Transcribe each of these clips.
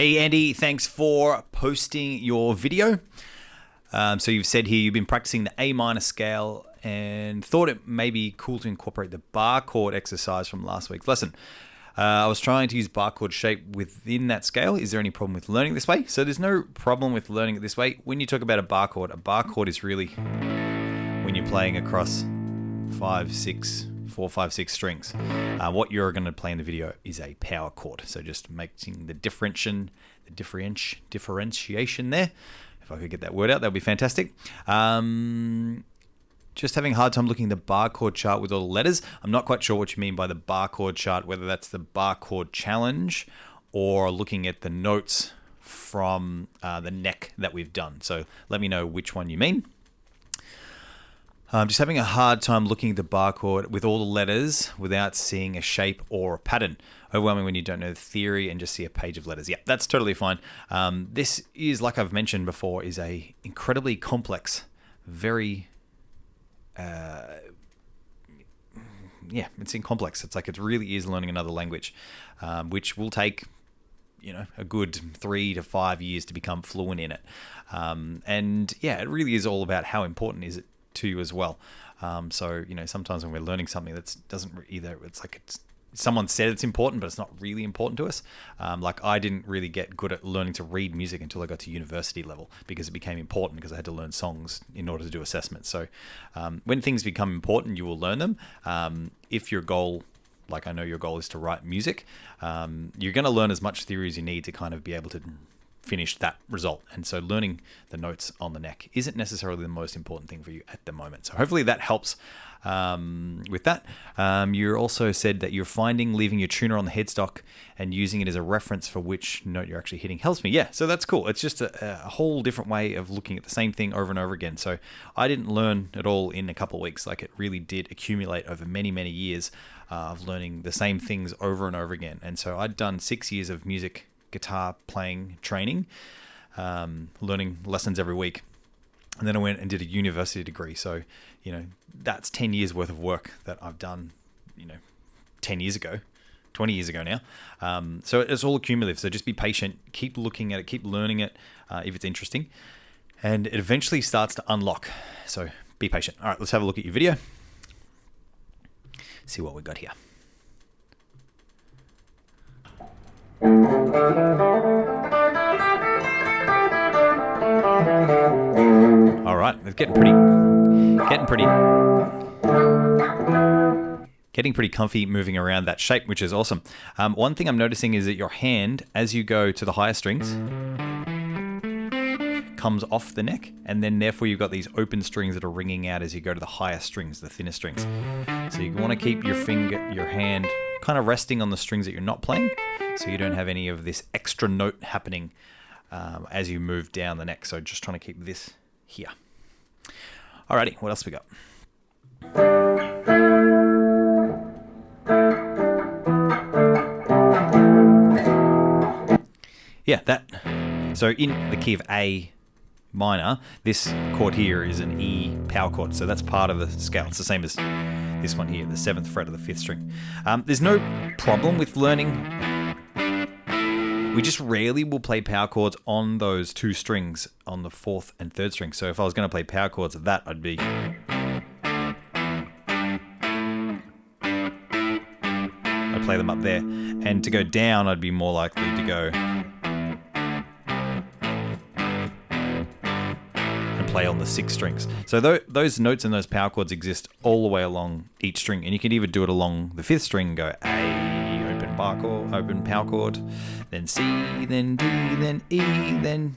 Hey Andy, thanks for posting your video. So you've said here you've been practicing the A minor scale and thought it may be cool to incorporate the bar chord exercise from last week's lesson. I was trying to use bar chord shape within that scale. Is there any problem with learning this way? So there's no problem with learning it this way. When you talk about a bar chord is really when you're playing across 4, 5, 6 strings. What you're going to play in the video is a power chord. So just making the differentiation there. If I could get that word out, that would be fantastic. Just having a hard time looking at the bar chord chart with all the letters. I'm not quite sure what you mean by the bar chord chart, whether that's the bar chord challenge or looking at the notes from the neck that we've done. So let me know which one you mean. I'm just having a hard time looking at the bar chord with all the letters without seeing a shape or a pattern. Overwhelming when you don't know the theory and just see a page of letters. Yeah, that's totally fine. This is, like I've mentioned before, is a incredibly complex, very, it's complex. It's like it really is learning another language, which will take, a good 3 to 5 years to become fluent in it. And yeah, it really is all about how important is it to you as well. So sometimes when we're learning something that doesn't either, someone said it's important, but it's not really important to us. Like I didn't really get good at learning to read music until I got to university level because it became important because I had to learn songs in order to do assessments. So when things become important, you will learn them. If your goal, like I know your goal is to write music, you're going to learn as much theory as you need to kind of be able to finish that result. And so learning the notes on the neck isn't necessarily the most important thing for you at the moment. So hopefully that helps with that. You also said that you're finding leaving your tuner on the headstock and using it as a reference for which note you're actually hitting helps me. Yeah, so that's cool. It's just a whole different way of looking at the same thing over and over again. So I didn't learn it all in a couple of weeks. Like it really did accumulate over many, many years of learning the same things over and over again. And so I'd done 6 years of music guitar playing training, learning lessons every week. And then I went and did a university degree. So, that's 10 years worth of work that I've done, 10 years ago, 20 years ago now. So it's all cumulative. So just be patient, keep looking at it, keep learning it if it's interesting. And it eventually starts to unlock. So be patient. All right, let's have a look at your video. See what we got here. All right, it's getting pretty comfy moving around that shape, which is awesome. One thing I'm noticing is that your hand, as you go to the higher strings, comes off the neck, and then therefore you've got these open strings that are ringing out as you go to the higher strings, the thinner strings. So you want to keep your hand kind of resting on the strings that you're not playing, so you don't have any of this extra note happening as you move down the neck. So just trying to keep this here. Alrighty, what else we got? Yeah, that. So in the key of A minor, this chord here is an E power chord. So that's part of the scale. It's the same as this one here, the 7th fret of the 5th string. There's no problem with learning. We just rarely will play power chords on those 2 strings on the 4th and 3rd string. So if I was going to play power chords of that, I'd play them up there. And to go down, I'd be more likely to go and play on the 6 strings. So those notes and those power chords exist all the way along each string. And you can even do it along the 5th string and go A, open bar chord, open power chord, then C, then D, then E, then...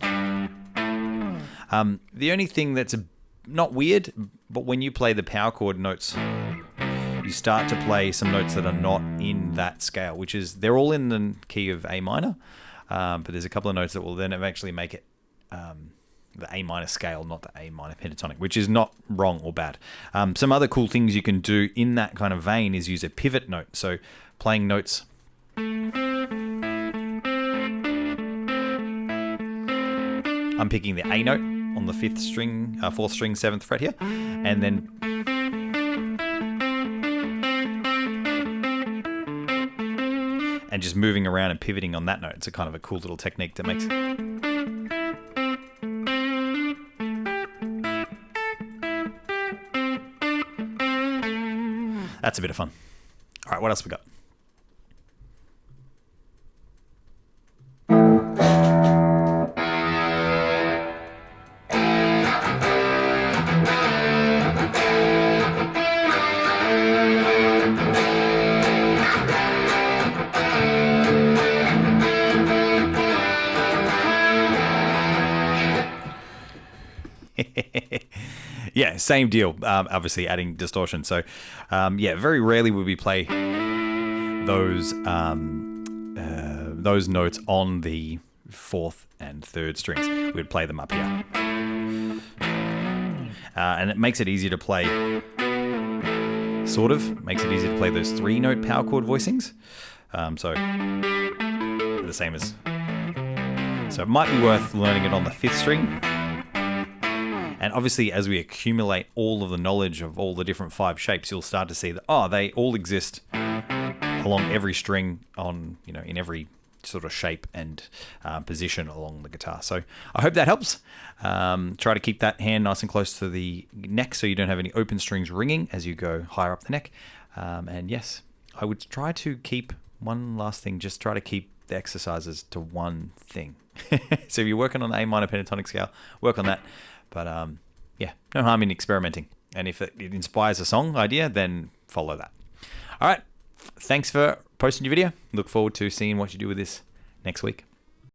The only thing that's not weird, but when you play the power chord notes, you start to play some notes that are not in that scale, which is, they're all in the key of A minor, but there's a couple of notes that will then eventually make it the A minor scale, not the A minor pentatonic, which is not wrong or bad. Some other cool things you can do in that kind of vein is use a pivot note. So playing notes... I'm picking the A note on the 5th string, 4th string, 7th fret here, and then and just moving around and pivoting on that note. It's a kind of a cool little technique that makes... That's a bit of fun. All right, what else we got? Yeah, same deal. Obviously, adding distortion. So, very rarely would we play those notes on the fourth and third strings. We'd play them up here, and it makes it easier to play. Sort of makes it easier to play those 3-note power chord voicings. So the same as. So it might be worth learning it on the 5th string. And obviously, as we accumulate all of the knowledge of all the different 5 shapes, you'll start to see that, they all exist along every string in every sort of shape and position along the guitar. So I hope that helps. Try to keep that hand nice and close to the neck so you don't have any open strings ringing as you go higher up the neck. And yes, I would try to keep one last thing, just try to keep the exercises to one thing. So if you're working on the A minor pentatonic scale, work on that. But no harm in experimenting. And if it inspires a song idea, then follow that. All right. Thanks for posting your video. Look forward to seeing what you do with this next week.